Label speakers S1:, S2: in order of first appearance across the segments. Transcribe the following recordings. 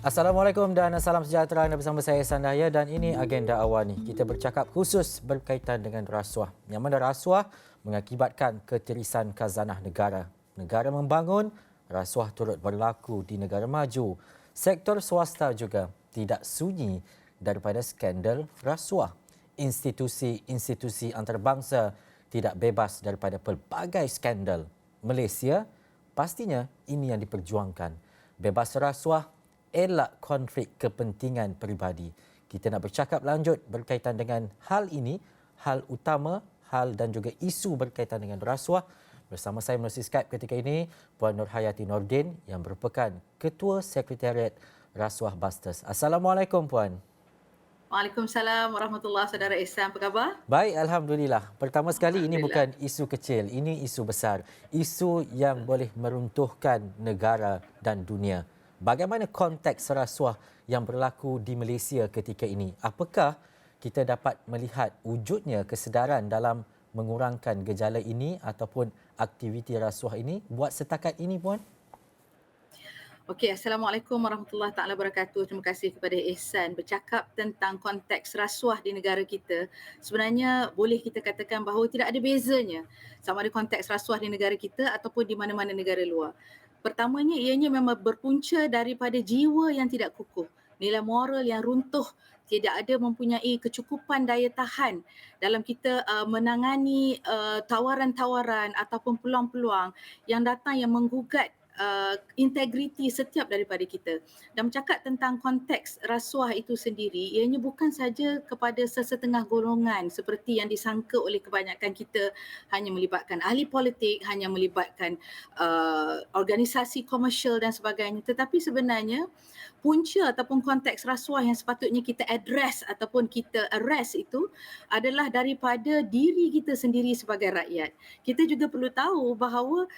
S1: Assalamualaikum dan salam sejahtera, anda bersama saya Ihsan Dahlia dan ini agenda awal ni. Kita bercakap khusus berkaitan dengan rasuah. Yang mana rasuah mengakibatkan ketirisan khazanah negara. Negara membangun, rasuah turut berlaku di negara maju. Sektor swasta juga tidak sunyi daripada skandal rasuah. Institusi-institusi antarabangsa tidak bebas daripada pelbagai skandal. Malaysia, pastinya ini yang diperjuangkan. Bebas rasuah, elak konflik kepentingan peribadi. Kita nak bercakap lanjut berkaitan dengan hal ini, hal utama, hal dan juga isu berkaitan dengan rasuah. Bersama saya melalui Skype ketika ini, Puan Nurhayati Nordin yang merupakan Ketua Sekretariat Rasuah Busters. Assalamualaikum Puan.
S2: Waalaikumsalam warahmatullahi saudara Ihsan. Apa khabar?
S1: Baik, Alhamdulillah. Pertama sekali, ini
S2: Alhamdulillah.
S1: bukan isu kecil, ini isu besar. Isu yang boleh meruntuhkan negara dan dunia. Bagaimana konteks rasuah yang berlaku di Malaysia ketika ini? Apakah kita dapat melihat wujudnya kesedaran dalam mengurangkan gejala ini ataupun aktiviti rasuah ini buat setakat ini, Puan?
S2: Okey, Assalamualaikum warahmatullahi taala wabarakatuh. Terima kasih kepada Ihsan bercakap tentang konteks rasuah di negara kita. Sebenarnya boleh kita katakan bahawa tidak ada bezanya sama ada konteks rasuah di negara kita ataupun di mana-mana negara luar. Pertamanya ianya memang berpunca daripada jiwa yang tidak kukuh, nilai moral yang runtuh, tidak ada mempunyai kecukupan daya tahan dalam kita menangani tawaran-tawaran ataupun peluang-peluang yang datang yang menggugat integriti setiap daripada kita. Dan bercakap tentang konteks rasuah itu sendiri, ianya bukan saja kepada sesetengah golongan seperti yang disangka oleh kebanyakan kita, hanya melibatkan ahli politik, hanya melibatkan organisasi komersial dan sebagainya, tetapi sebenarnya punca ataupun konteks rasuah yang sepatutnya kita address ataupun kita arrest itu adalah daripada diri kita sendiri sebagai rakyat. Kita juga perlu tahu bahawa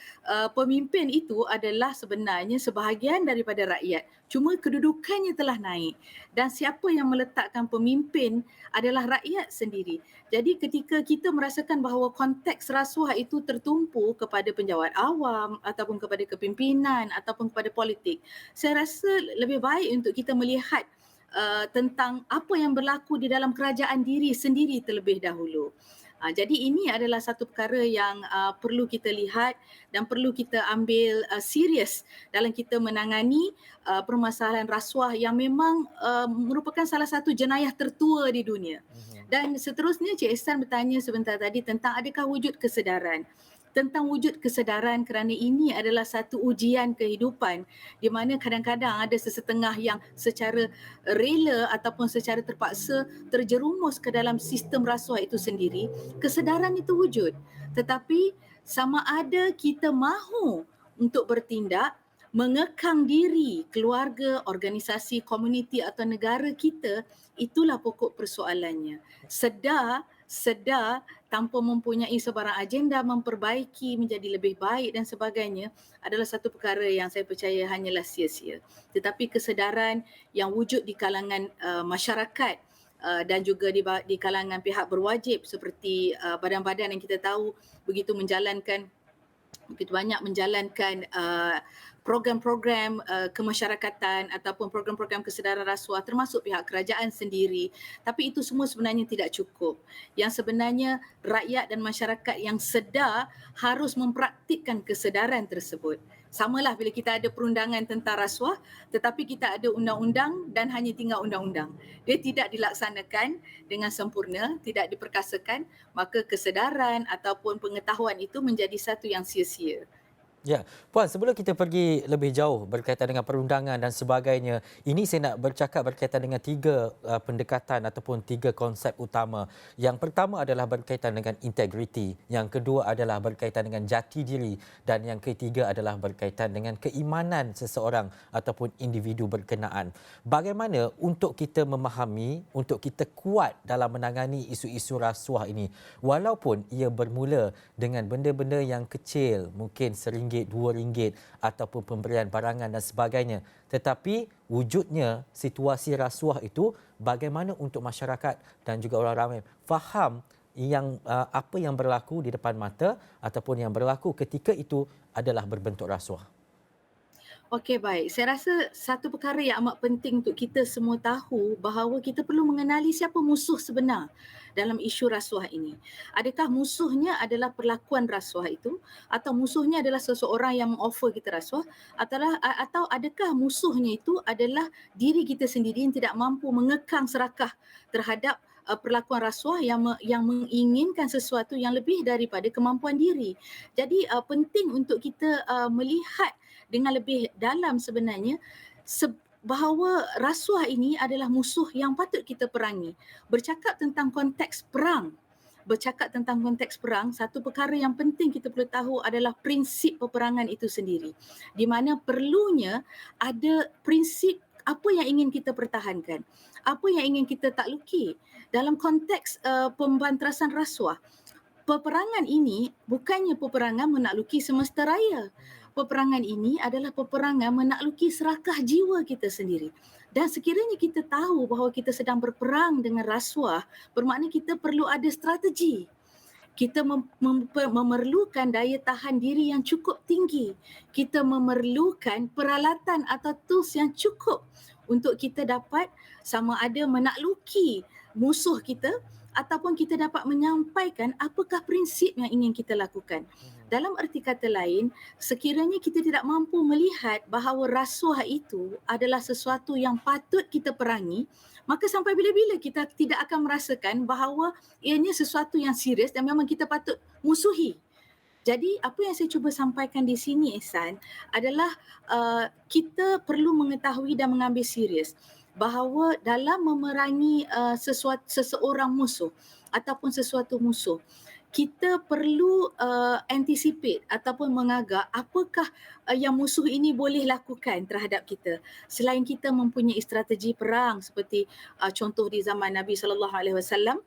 S2: pemimpin itu adalah sebenarnya sebahagian daripada rakyat. Cuma kedudukannya telah naik dan siapa yang meletakkan pemimpin adalah rakyat sendiri. Jadi ketika kita merasakan bahawa konteks rasuah itu tertumpu kepada penjawat awam ataupun kepada kepimpinan ataupun kepada politik, saya rasa lebih baik untuk kita melihat tentang apa yang berlaku di dalam kerajaan diri sendiri terlebih dahulu. Jadi ini adalah satu perkara yang perlu kita lihat dan perlu kita ambil serius dalam kita menangani permasalahan rasuah yang memang merupakan salah satu jenayah tertua di dunia. Dan seterusnya Cik Ihsan bertanya sebentar tadi tentang adakah wujud kesedaran. Tentang wujud kesedaran kerana ini adalah satu ujian kehidupan di mana kadang-kadang ada sesetengah yang secara rela ataupun secara terpaksa terjerumus ke dalam sistem rasuah itu sendiri. Kesedaran itu wujud, tetapi sama ada kita mahu untuk bertindak, mengekang diri keluarga, organisasi, komuniti atau negara kita, itulah pokok persoalannya. Sedar tanpa mempunyai sebarang agenda memperbaiki menjadi lebih baik dan sebagainya adalah satu perkara yang saya percaya hanyalah sia-sia. Tetapi kesedaran yang wujud di kalangan masyarakat dan juga di kalangan pihak berwajib seperti badan-badan yang kita tahu begitu banyak menjalankan program-program kemasyarakatan ataupun program-program kesedaran rasuah termasuk pihak kerajaan sendiri, tapi itu semua sebenarnya tidak cukup. Yang sebenarnya rakyat dan masyarakat yang sedar harus mempraktikkan kesedaran tersebut. Samalah bila kita ada perundangan tentang rasuah tetapi kita ada undang-undang dan hanya tinggal undang-undang. Dia tidak dilaksanakan dengan sempurna, tidak diperkasakan, maka kesedaran ataupun pengetahuan itu menjadi satu yang sia-sia.
S1: Ya, Puan, sebelum kita pergi lebih jauh berkaitan dengan perundangan dan sebagainya, ini saya nak bercakap berkaitan dengan tiga pendekatan ataupun tiga konsep utama. Yang pertama adalah berkaitan dengan integriti, yang kedua adalah berkaitan dengan jati diri dan yang ketiga adalah berkaitan dengan keimanan seseorang ataupun individu berkenaan. Bagaimana untuk kita memahami, untuk kita kuat dalam menangani isu-isu rasuah ini, walaupun ia bermula dengan benda-benda yang kecil, mungkin RM1, RM2 ataupun pemberian barangan dan sebagainya. Tetapi wujudnya situasi rasuah itu bagaimana untuk masyarakat dan juga orang ramai faham apa yang berlaku di depan mata ataupun yang berlaku ketika itu adalah berbentuk rasuah.
S2: Okey, baik. Saya rasa satu perkara yang amat penting untuk kita semua tahu bahawa kita perlu mengenali siapa musuh sebenar dalam isu rasuah ini. Adakah musuhnya adalah perlakuan rasuah itu, atau musuhnya adalah seseorang yang mengoffer kita rasuah, atau adakah musuhnya itu adalah diri kita sendiri yang tidak mampu mengekang serakah terhadap perlakuan rasuah yang menginginkan sesuatu yang lebih daripada kemampuan diri. Jadi penting untuk kita melihat dengan lebih dalam sebenarnya bahawa rasuah ini adalah musuh yang patut kita perangi. Bercakap tentang konteks perang, satu perkara yang penting kita perlu tahu adalah prinsip peperangan itu sendiri. Di mana perlunya ada prinsip apa yang ingin kita pertahankan, apa yang ingin kita takluki dalam konteks pemberantasan rasuah. Peperangan ini bukannya peperangan menakluki semesta raya. Peperangan ini adalah peperangan menakluki serakah jiwa kita sendiri. Dan sekiranya kita tahu bahawa kita sedang berperang dengan rasuah, bermakna kita perlu ada strategi. Kita memerlukan daya tahan diri yang cukup tinggi. Kita memerlukan peralatan atau tools yang cukup untuk kita dapat sama ada menakluki musuh kita ataupun kita dapat menyampaikan apakah prinsip yang ingin kita lakukan. Dalam erti kata lain, sekiranya kita tidak mampu melihat bahawa rasuah itu adalah sesuatu yang patut kita perangi, maka sampai bila-bila kita tidak akan merasakan bahawa ianya sesuatu yang serius dan memang kita patut musuhi. Jadi apa yang saya cuba sampaikan di sini, Ihsan, adalah kita perlu mengetahui dan mengambil serius bahawa dalam memerangi seseorang musuh ataupun sesuatu musuh, kita perlu anticipate ataupun mengagak apakah yang musuh ini boleh lakukan terhadap kita. Selain kita mempunyai strategi perang seperti contoh di zaman Nabi SAW,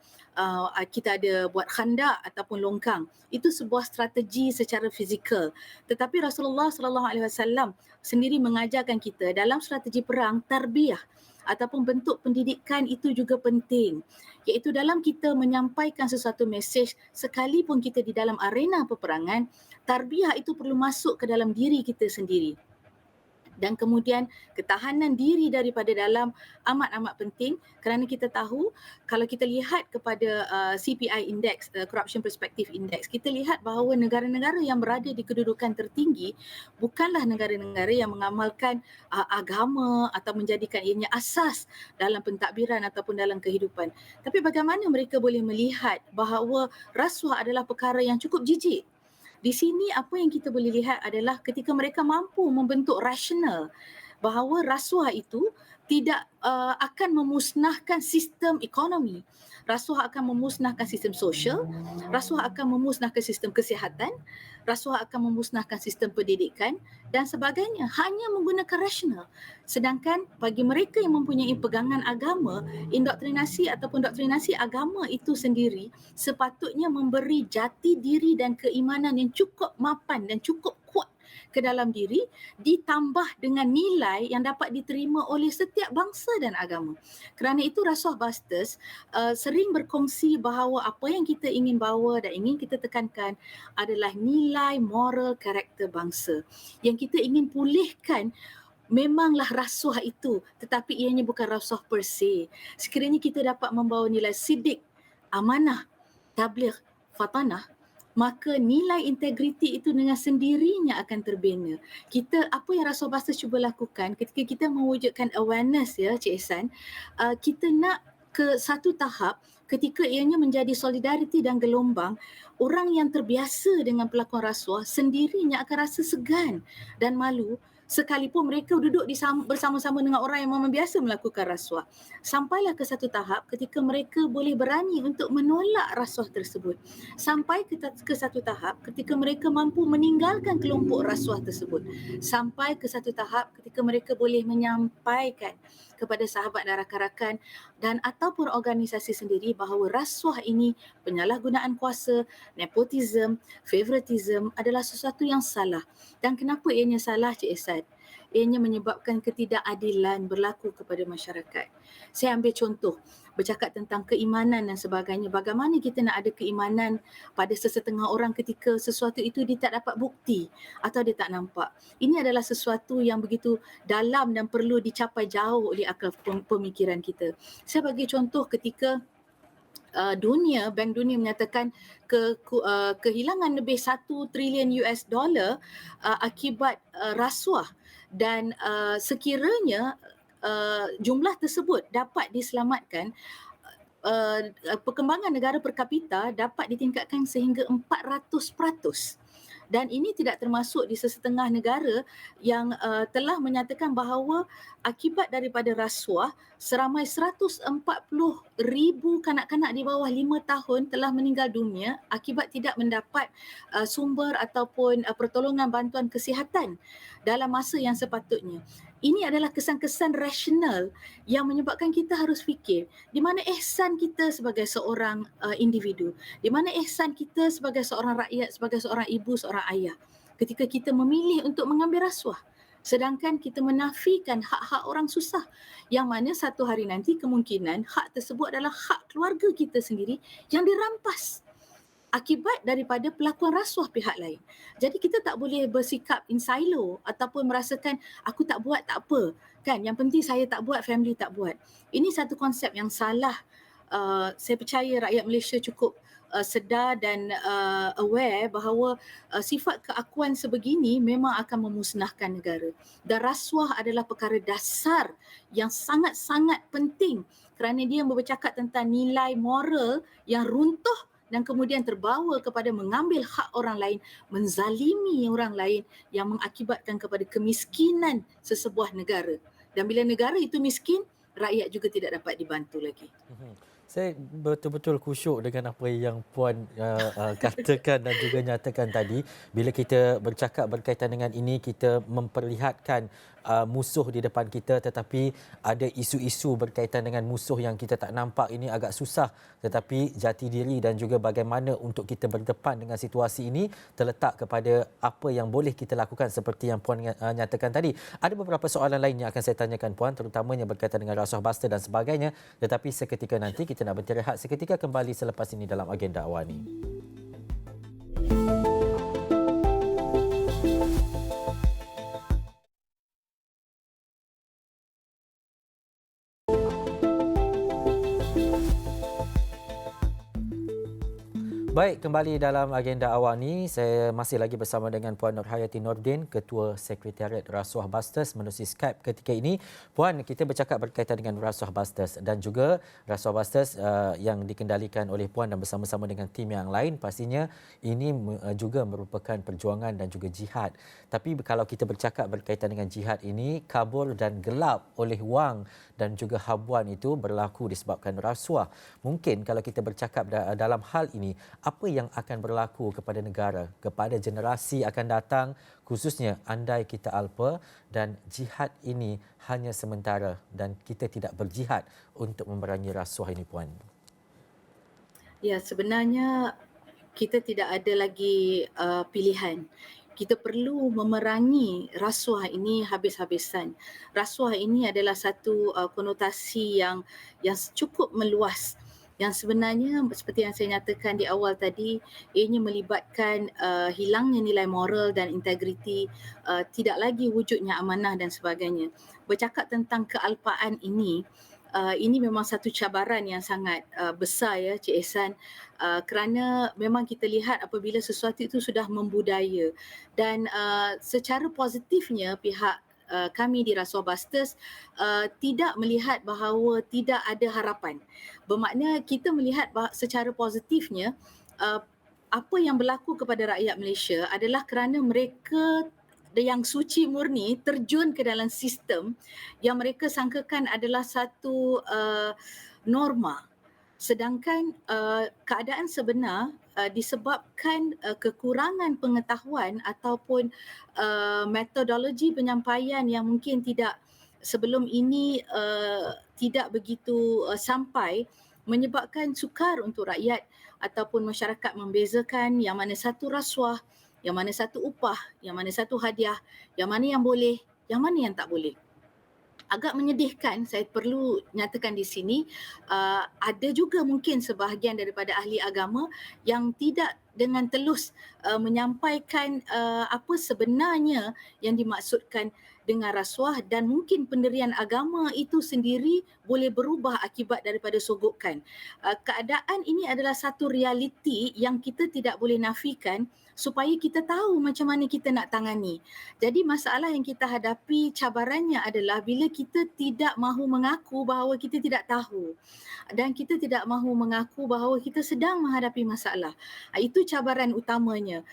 S2: kita ada buat khandak ataupun longkang. Itu sebuah strategi secara fizikal. Tetapi Rasulullah SAW sendiri mengajarkan kita dalam strategi perang, tarbiyah ataupun bentuk pendidikan itu juga penting, iaitu dalam kita menyampaikan sesuatu mesej sekalipun kita di dalam arena peperangan, tarbiyah itu perlu masuk ke dalam diri kita sendiri. Dan kemudian ketahanan diri daripada dalam amat-amat penting, kerana kita tahu kalau kita lihat kepada CPI Index, Corruption Perspective Index, kita lihat bahawa negara-negara yang berada di kedudukan tertinggi bukanlah negara-negara yang mengamalkan agama atau menjadikan ianya asas dalam pentadbiran ataupun dalam kehidupan. Tapi bagaimana mereka boleh melihat bahawa rasuah adalah perkara yang cukup jijik. Di sini apa yang kita boleh lihat adalah ketika mereka mampu membentuk rasional bahawa rasuah itu tidak akan memusnahkan sistem ekonomi. Rasuah akan memusnahkan sistem sosial, rasuah akan memusnahkan sistem kesihatan, rasuah akan memusnahkan sistem pendidikan dan sebagainya, hanya menggunakan rasional. Sedangkan bagi mereka yang mempunyai pegangan agama, indoktrinasi ataupun doktrinasi agama itu sendiri sepatutnya memberi jati diri dan keimanan yang cukup mapan dan cukup kuat ke dalam diri, ditambah dengan nilai yang dapat diterima oleh setiap bangsa dan agama. Kerana itu Rasuah Busters sering berkongsi bahawa apa yang kita ingin bawa dan ingin kita tekankan adalah nilai moral karakter bangsa. Yang kita ingin pulihkan memanglah rasuah itu, tetapi ianya bukan rasuah per se. Sekiranya kita dapat membawa nilai sidik, amanah, tabligh, fatanah, maka nilai integriti itu dengan sendirinya akan terbina. Apa yang Rasuah Busters cuba lakukan ketika kita mewujudkan awareness, ya Cik Ehsan, kita nak ke satu tahap ketika ianya menjadi solidariti dan gelombang, orang yang terbiasa dengan pelakon rasuah sendirinya akan rasa segan dan malu sekalipun mereka duduk bersama-sama dengan orang yang memang biasa melakukan rasuah. Sampailah ke satu tahap ketika mereka boleh berani untuk menolak rasuah tersebut. Sampai ke satu tahap ketika mereka mampu meninggalkan kelompok rasuah tersebut. Sampai ke satu tahap ketika mereka boleh menyampaikan kepada sahabat dan rakan-rakan dan ataupun organisasi sendiri bahawa rasuah ini, penyalahgunaan kuasa, nepotism, favoritism adalah sesuatu yang salah. Dan kenapa ianya salah, Cik Ehsan? Ianya menyebabkan ketidakadilan berlaku kepada masyarakat. Saya ambil contoh. bercakap tentang keimanan dan sebagainya. Bagaimana kita nak ada keimanan pada sesetengah orang ketika sesuatu itu dia tak dapat bukti atau dia tak nampak. Ini adalah sesuatu yang begitu dalam dan perlu dicapai jauh oleh akal pemikiran kita. Saya bagi contoh ketika Bank Dunia menyatakan kehilangan lebih 1 trilion US dollar akibat rasuah, dan sekiranya jumlah tersebut dapat diselamatkan, perkembangan negara per kapita dapat ditingkatkan sehingga 400%. Dan ini tidak termasuk di sesetengah negara yang telah menyatakan bahawa akibat daripada rasuah, seramai 140,000 kanak-kanak di bawah 5 tahun telah meninggal dunia akibat tidak mendapat sumber ataupun pertolongan bantuan kesihatan dalam masa yang sepatutnya. Ini adalah kesan-kesan rasional yang menyebabkan kita harus fikir di mana ihsan kita sebagai seorang individu, di mana ihsan kita sebagai seorang rakyat, sebagai seorang ibu, seorang ayah ketika kita memilih untuk mengambil rasuah, sedangkan kita menafikan hak-hak orang susah yang mana satu hari nanti kemungkinan hak tersebut adalah hak keluarga kita sendiri yang dirampas akibat daripada pelakuan rasuah pihak lain. Jadi kita tak boleh bersikap in silo ataupun merasakan aku tak buat tak apa. Kan, yang penting saya tak buat, family tak buat. Ini satu konsep yang salah. Saya percaya rakyat Malaysia cukup sedar dan aware bahawa sifat keakuan sebegini memang akan memusnahkan negara. Dan rasuah adalah perkara dasar yang sangat-sangat penting kerana dia bercakap tentang nilai moral yang runtuh dan kemudian terbawa kepada mengambil hak orang lain, menzalimi orang lain yang mengakibatkan kepada kemiskinan sesebuah negara. Dan bila negara itu miskin, rakyat juga tidak dapat dibantu lagi.
S1: Saya betul-betul khusyuk dengan apa yang Puan katakan dan juga nyatakan tadi. Bila kita bercakap berkaitan dengan ini, kita memperlihatkan musuh di depan kita, tetapi ada isu-isu berkaitan dengan musuh yang kita tak nampak. Ini agak susah, tetapi jati diri dan juga bagaimana untuk kita berdepan dengan situasi ini terletak kepada apa yang boleh kita lakukan seperti yang Puan nyatakan tadi. Ada beberapa soalan lain yang akan saya tanyakan Puan, terutamanya berkaitan dengan rasuah buster dan sebagainya, tetapi seketika nanti kita nak berrehat seketika, kembali selepas ini dalam agenda awal ini. Baik, kembali dalam agenda awal ni, saya masih lagi bersama dengan Puan Nurhayati Nordin, Ketua Sekretariat Rasuah Busters menerusi Skype ketika ini. Puan, kita bercakap berkaitan dengan Rasuah Busters dan juga Rasuah Busters yang dikendalikan oleh Puan dan bersama-sama dengan tim yang lain. Pastinya ini juga merupakan perjuangan dan juga jihad. Tapi kalau kita bercakap berkaitan dengan jihad ini, kabur dan gelap oleh wang dan juga habuan itu berlaku disebabkan rasuah. Mungkin kalau kita bercakap dalam hal ini, apa yang akan berlaku kepada negara, kepada generasi akan datang, khususnya andai kita alpa dan jihad ini hanya sementara dan kita tidak berjihad untuk memerangi rasuah ini, Puan?
S2: Ya, sebenarnya kita tidak ada lagi pilihan. Kita perlu memerangi rasuah ini habis-habisan. Rasuah ini adalah satu konotasi yang cukup meluas, yang sebenarnya seperti yang saya nyatakan di awal tadi, ianya melibatkan hilangnya nilai moral dan integriti, tidak lagi wujudnya amanah dan sebagainya. Bercakap tentang kealpaan ini memang satu cabaran yang sangat besar, ya Cik Ehsan, kerana memang kita lihat apabila sesuatu itu sudah membudaya dan secara positifnya pihak kami di Rasuah Busters tidak melihat bahawa tidak ada harapan. Bermakna kita melihat secara positifnya apa yang berlaku kepada rakyat Malaysia adalah kerana mereka yang suci murni terjun ke dalam sistem yang mereka sangkakan adalah satu norma. Sedangkan keadaan sebenar disebabkan kekurangan pengetahuan ataupun metodologi penyampaian yang mungkin tidak sebelum ini tidak begitu sampai, menyebabkan sukar untuk rakyat ataupun masyarakat membezakan yang mana satu rasuah, yang mana satu upah, yang mana satu hadiah, yang mana yang boleh, yang mana yang tak boleh. agak menyedihkan, saya perlu nyatakan di sini, ada juga mungkin sebahagian daripada ahli agama yang tidak dengan telus menyampaikan apa sebenarnya yang dimaksudkan dengan rasuah, dan mungkin pendirian agama itu sendiri boleh berubah akibat daripada sogokan. Keadaan ini adalah satu realiti yang kita tidak boleh nafikan supaya kita tahu macam mana kita nak tangani. Jadi masalah yang kita hadapi, cabarannya adalah bila kita tidak mahu mengaku bahawa kita tidak tahu, dan kita tidak mahu mengaku bahawa kita sedang menghadapi masalah. Itu cabaran utamanya.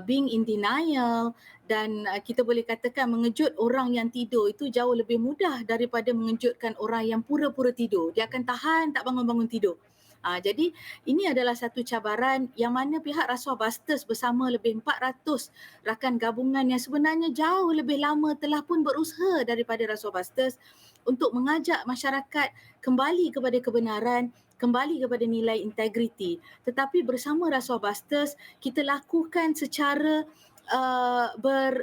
S2: Being in denial, dan kita boleh katakan mengejut orang yang tidur itu jauh lebih mudah daripada mengejutkan orang yang pura-pura tidur. Dia akan tahan tak bangun-bangun tidur. Jadi ini adalah satu cabaran yang mana pihak Rasuah Busters bersama lebih 400 rakan gabungan yang sebenarnya jauh lebih lama telah pun berusaha daripada Rasuah Busters untuk mengajak masyarakat kembali kepada kebenaran, kembali kepada nilai integriti. Tetapi bersama Rasuah Busters, kita lakukan secara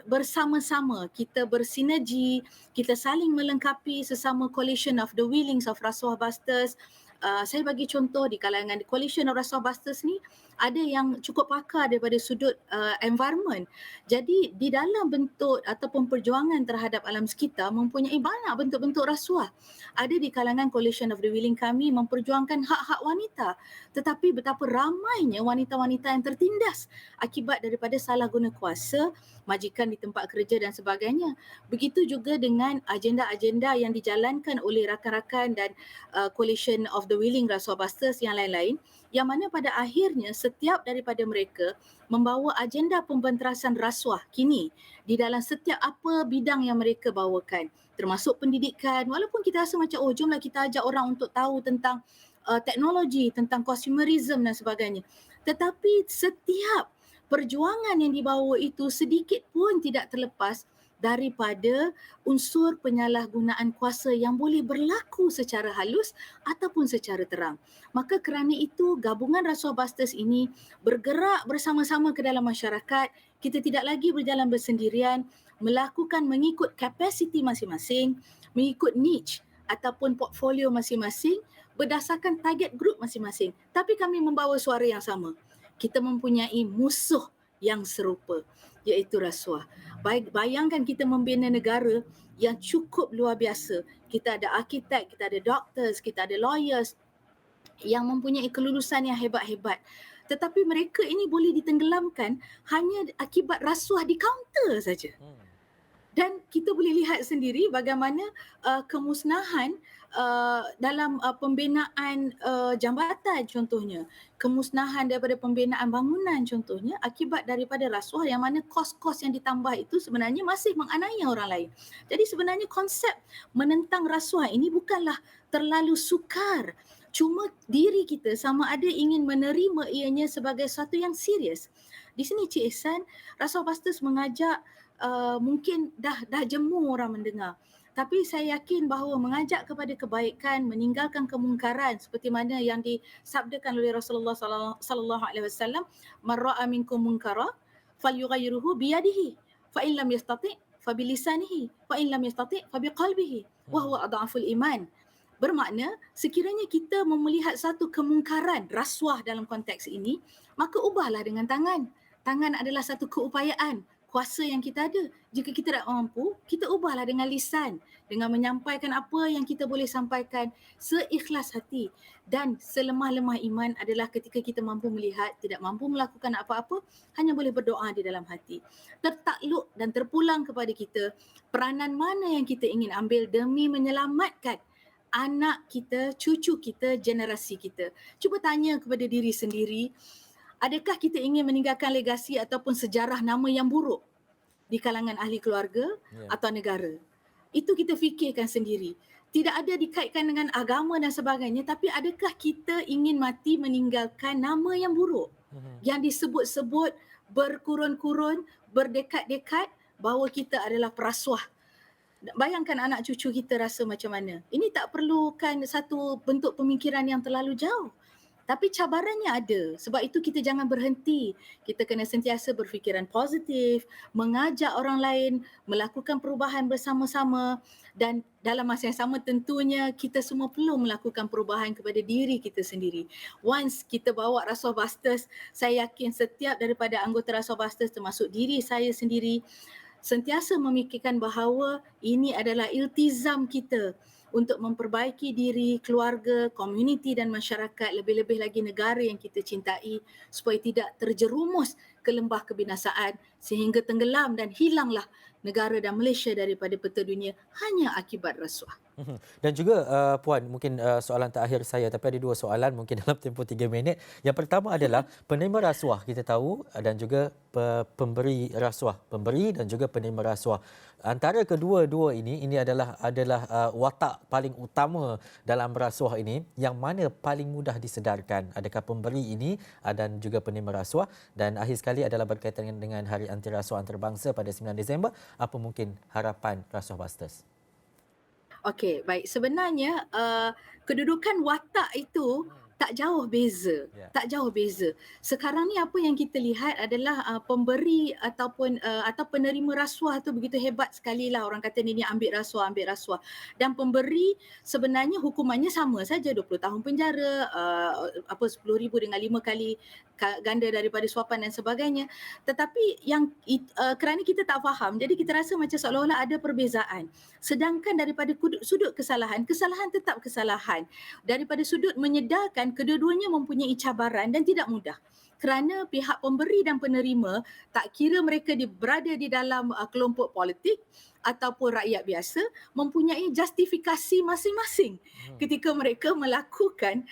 S2: bersama-sama, kita bersinergi, kita saling melengkapi sesama coalition of the willings of Rasuah Busters. Saya bagi contoh di kalangan coalition of Rasuah Busters ni ada yang cukup pakar daripada sudut environment. Jadi di dalam bentuk ataupun perjuangan terhadap alam sekitar mempunyai banyak bentuk-bentuk rasuah. Ada di kalangan coalition of the willing kami memperjuangkan hak-hak wanita, tetapi betapa ramainya wanita-wanita yang tertindas akibat daripada salah guna kuasa, majikan di tempat kerja dan sebagainya. Begitu juga dengan agenda-agenda yang dijalankan oleh rakan-rakan dan coalition of the willing Rasuah Busters yang lain-lain, yang mana pada akhirnya setiap daripada mereka membawa agenda pembenterasan rasuah kini di dalam setiap apa bidang yang mereka bawakan, termasuk pendidikan. Walaupun kita rasa macam jomlah kita ajak orang untuk tahu tentang teknologi, tentang consumerism dan sebagainya, tetapi setiap perjuangan yang dibawa itu sedikit pun tidak terlepas daripada unsur penyalahgunaan kuasa yang boleh berlaku secara halus ataupun secara terang. Maka kerana itu gabungan Rasuah Busters ini bergerak bersama-sama ke dalam masyarakat. Kita tidak lagi berjalan bersendirian, melakukan mengikut kapasiti masing-masing, mengikut niche ataupun portfolio masing-masing berdasarkan target group masing-masing. Tapi kami membawa suara yang sama. Kita mempunyai musuh yang serupa, iaitu rasuah. Bayangkan kita membina negara yang cukup luar biasa. Kita ada arkitek, kita ada doctors, kita ada lawyers yang mempunyai kelulusan yang hebat-hebat. Tetapi mereka ini boleh ditenggelamkan hanya akibat rasuah di kaunter saja. Dan kita boleh lihat sendiri bagaimana kemusnahan dalam pembinaan jambatan contohnya, kemusnahan daripada pembinaan bangunan contohnya akibat daripada rasuah, yang mana kos-kos yang ditambah itu sebenarnya masih menganiaya orang lain. Jadi sebenarnya konsep menentang rasuah ini bukanlah terlalu sukar. Cuma diri kita sama ada ingin menerima ianya sebagai sesuatu yang serius. Di sini Cik Ihsan, Rasuah Busters mengajak mungkin dah jemu orang mendengar. Tapi saya yakin bahawa mengajak kepada kebaikan, meninggalkan kemungkaran seperti mana yang disabdakan oleh Rasulullah sallallahu alaihi wasallam, "Man ra'a minkum munkara falyughayyirhu bi yadihi, fa in lam yastati' fa bi lisanihi, fa in lam yastati' fa bi qalbihi, wa huwa adhaful iman." Bermakna sekiranya kita melihat satu kemungkaran, rasuah dalam konteks ini, maka ubahlah dengan tangan. Tangan adalah satu keupayaan, kuasa yang kita ada. Jika kita tak mampu, kita ubahlah dengan lisan, dengan menyampaikan apa yang kita boleh sampaikan seikhlas hati. Dan selemah-lemah iman adalah ketika kita mampu melihat, tidak mampu melakukan apa-apa, hanya boleh berdoa di dalam hati. Tertakluk dan terpulang kepada kita, peranan mana yang kita ingin ambil demi menyelamatkan anak kita, cucu kita, generasi kita. Cuba tanya kepada diri sendiri, adakah kita ingin meninggalkan legasi ataupun sejarah nama yang buruk di kalangan ahli keluarga atau negara? Itu kita fikirkan sendiri. Tidak ada dikaitkan dengan agama dan sebagainya, tapi adakah kita ingin mati meninggalkan nama yang buruk yang disebut-sebut berkurun-kurun, berdekad-dekad bahawa kita adalah perasuah? Bayangkan anak cucu kita rasa macam mana. Ini tak perlukan satu bentuk pemikiran yang terlalu jauh. Tapi cabarannya ada. Sebab itu kita jangan berhenti. Kita kena sentiasa berfikiran positif, mengajak orang lain, melakukan perubahan bersama-sama, dan dalam masa yang sama tentunya kita semua perlu melakukan perubahan kepada diri kita sendiri. Once kita bawa Rasuah Busters, saya yakin setiap daripada anggota Rasuah Busters termasuk diri saya sendiri sentiasa memikirkan bahawa ini adalah iltizam kita untuk memperbaiki diri, keluarga, komuniti dan masyarakat, lebih-lebih lagi negara yang kita cintai supaya tidak terjerumus ke lembah kebinasaan sehingga tenggelam dan hilanglah negara dan Malaysia daripada peta dunia hanya akibat rasuah.
S1: Dan juga Puan, mungkin soalan terakhir saya, tapi ada dua soalan mungkin dalam tempoh 3 minit. Yang pertama adalah penerima rasuah kita tahu dan juga pemberi rasuah, pemberi dan juga penerima rasuah. Antara kedua-dua ini adalah watak paling utama dalam rasuah ini, yang mana paling mudah disedarkan? Adakah pemberi ini dan juga penerima rasuah? Dan akhir sekali adalah berkaitan dengan Hari Anti Rasuah Antarabangsa pada 9 Disember. Apa mungkin harapan Rasuah Busters?
S2: Okey, baik. Sebenarnya kedudukan watak itu tak jauh beza.
S1: Ya.
S2: Tak jauh beza. Sekarang ni apa yang kita lihat adalah pemberi ataupun atau penerima rasuah tu begitu hebat sekali lah. Orang kata ni ambil rasuah, ambil rasuah. Dan pemberi sebenarnya hukumannya sama saja, 20 tahun penjara, 10,000 dengan 5 kali ganda daripada suapan dan sebagainya. Tetapi yang kerana kita tak faham, jadi kita rasa macam seolah-olah ada perbezaan. Sedangkan daripada sudut kesalahan, kesalahan tetap kesalahan. Daripada sudut menyedarkan, kedua-duanya mempunyai cabaran dan tidak mudah. Kerana pihak pemberi dan penerima, tak kira mereka berada di dalam kelompok politik ataupun rakyat biasa, mempunyai justifikasi masing-masing ketika mereka melakukan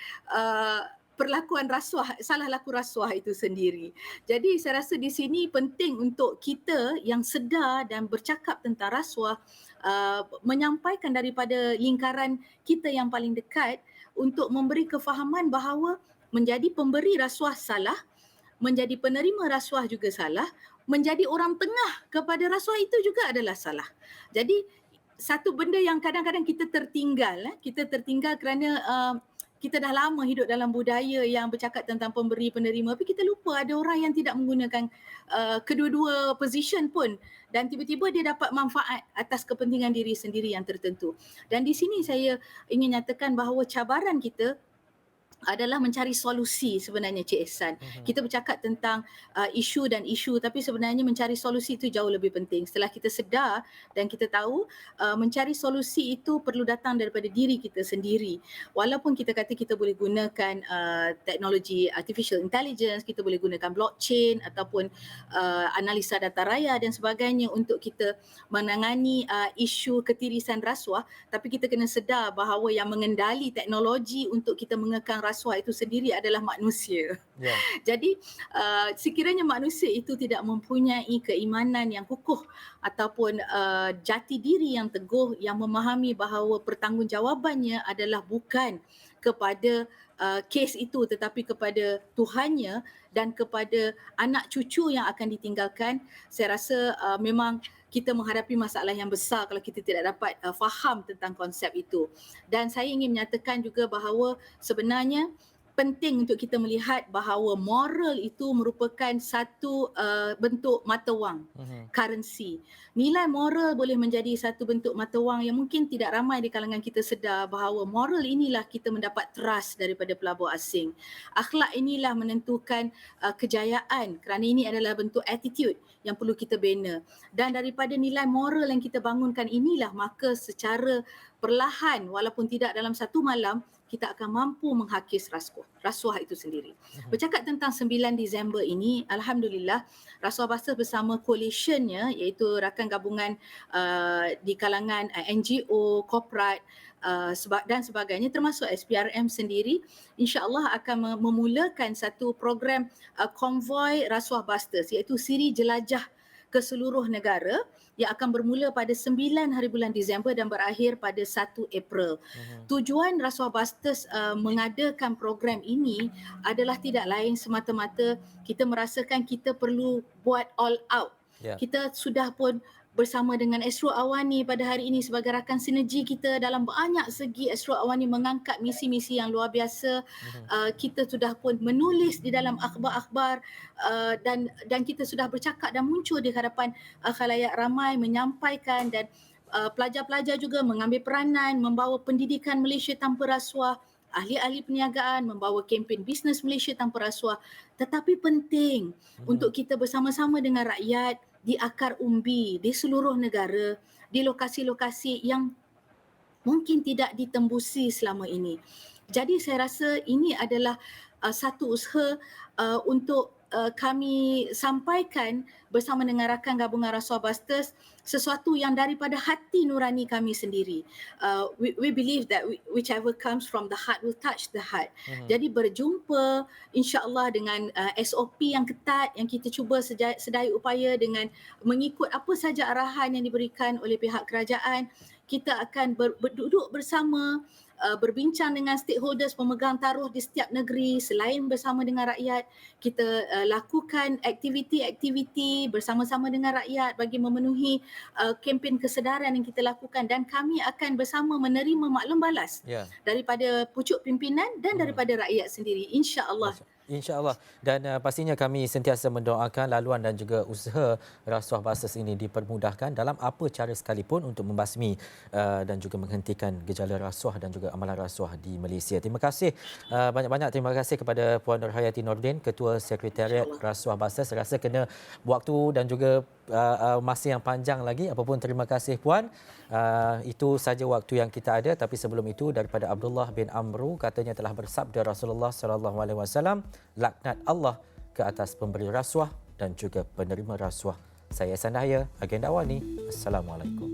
S2: perlakuan rasuah, salah laku rasuah itu sendiri. Jadi saya rasa di sini penting untuk kita yang sedar dan bercakap tentang rasuah, menyampaikan daripada lingkaran kita yang paling dekat untuk memberi kefahaman bahawa menjadi pemberi rasuah salah, menjadi penerima rasuah juga salah, menjadi orang tengah kepada rasuah itu juga adalah salah. Jadi satu benda yang kadang-kadang kita tertinggal kerana kita dah lama hidup dalam budaya yang bercakap tentang pemberi penerima, tapi kita lupa ada orang yang tidak menggunakan kedua-dua position pun, dan tiba-tiba dia dapat manfaat atas kepentingan diri sendiri yang tertentu. Dan di sini saya ingin nyatakan bahawa cabaran kita adalah mencari solusi sebenarnya, Cik Ehsan. Kita bercakap tentang isu dan isu, tapi sebenarnya mencari solusi itu jauh lebih penting. Setelah kita sedar dan kita tahu mencari solusi itu perlu datang daripada diri kita sendiri. Walaupun kita kata kita boleh gunakan teknologi artificial intelligence, kita boleh gunakan blockchain ataupun analisa data raya dan sebagainya untuk kita menangani isu ketirisan rasuah, tapi kita kena sedar bahawa yang mengendali teknologi untuk kita mengekang rasuah itu sendiri adalah manusia.
S1: Ya.
S2: Jadi sekiranya manusia itu tidak mempunyai keimanan yang kukuh ataupun jati diri yang teguh, yang memahami bahawa pertanggungjawabannya adalah bukan kepada kes itu tetapi kepada Tuhannya dan kepada anak cucu yang akan ditinggalkan, saya rasa memang kita menghadapi masalah yang besar kalau kita tidak dapat faham tentang konsep itu. Dan saya ingin menyatakan juga bahawa sebenarnya penting untuk kita melihat bahawa moral itu merupakan satu bentuk mata wang, currency. Nilai moral boleh menjadi satu bentuk mata wang yang mungkin tidak ramai di kalangan kita sedar bahawa moral inilah kita mendapat trust daripada pelabur asing. Akhlak inilah menentukan kejayaan, kerana ini adalah bentuk attitude yang perlu kita bina. Dan daripada nilai moral yang kita bangunkan inilah, maka secara perlahan walaupun tidak dalam satu malam, kita akan mampu menghakis rasuah itu sendiri. Bercakap tentang 9 Disember ini, Alhamdulillah, Rasuah Busters bersama coalitionnya, iaitu rakan gabungan di kalangan NGO, korporat dan sebagainya, termasuk SPRM sendiri, insya-Allah akan memulakan satu program konvoi Rasuah Busters, iaitu siri jelajah ke seluruh negara yang akan bermula pada 9 hari bulan Disember dan berakhir pada 1 April. Tujuan Rasuah Busters mengadakan program ini adalah tidak lain semata-mata kita merasakan kita perlu buat all out.
S1: Ya.
S2: Kita sudah pun bersama dengan Astro Awani pada hari ini sebagai rakan sinergi kita dalam banyak segi. Astro Awani mengangkat misi-misi yang luar biasa. Kita sudah pun menulis di dalam akhbar-akhbar dan kita sudah bercakap dan muncul di hadapan khalayak ramai menyampaikan, dan pelajar-pelajar juga mengambil peranan membawa pendidikan Malaysia tanpa rasuah, ahli-ahli perniagaan membawa kempen bisnes Malaysia tanpa rasuah. Tetapi penting untuk kita bersama-sama dengan rakyat di akar umbi di seluruh negara, di lokasi-lokasi yang mungkin tidak ditembusi selama ini. Jadi saya rasa ini adalah satu usaha untuk kami sampaikan bersama dengan rakan gabungan Rasuah Busters sesuatu yang daripada hati nurani kami sendiri. We believe that whichever comes from the heart will touch the heart. Jadi berjumpa insya-Allah dengan SOP yang ketat yang kita cuba sedaya upaya dengan mengikut apa saja arahan yang diberikan oleh pihak kerajaan. Kita akan berduduk bersama, berbincang dengan stakeholders pemegang taruh di setiap negeri. Selain bersama dengan rakyat, kita lakukan aktiviti-aktiviti bersama-sama dengan rakyat bagi memenuhi kempen kesedaran yang kita lakukan, dan kami akan bersama menerima maklum balas daripada pucuk pimpinan dan daripada rakyat sendiri, insya-Allah.
S1: InsyaAllah. Dan pastinya kami sentiasa mendoakan laluan dan juga usaha Rasuah Busters ini dipermudahkan dalam apa cara sekalipun untuk membasmi dan juga menghentikan gejala rasuah dan juga amalan rasuah di Malaysia. Terima kasih banyak-banyak. Terima kasih kepada Puan Nurhayati Nordin, Ketua Sekretariat Rasuah Busters. Saya rasa kena waktu dan juga masa yang panjang lagi. Apapun terima kasih Puan. Itu saja waktu yang kita ada, tapi sebelum itu daripada Abdullah bin Amru, katanya telah bersabda Rasulullah sallallahu alaihi wasallam, laknat Allah ke atas pemberi rasuah dan juga penerima rasuah. Saya Ihsan Dahaya, Agenda Awani. Assalamualaikum.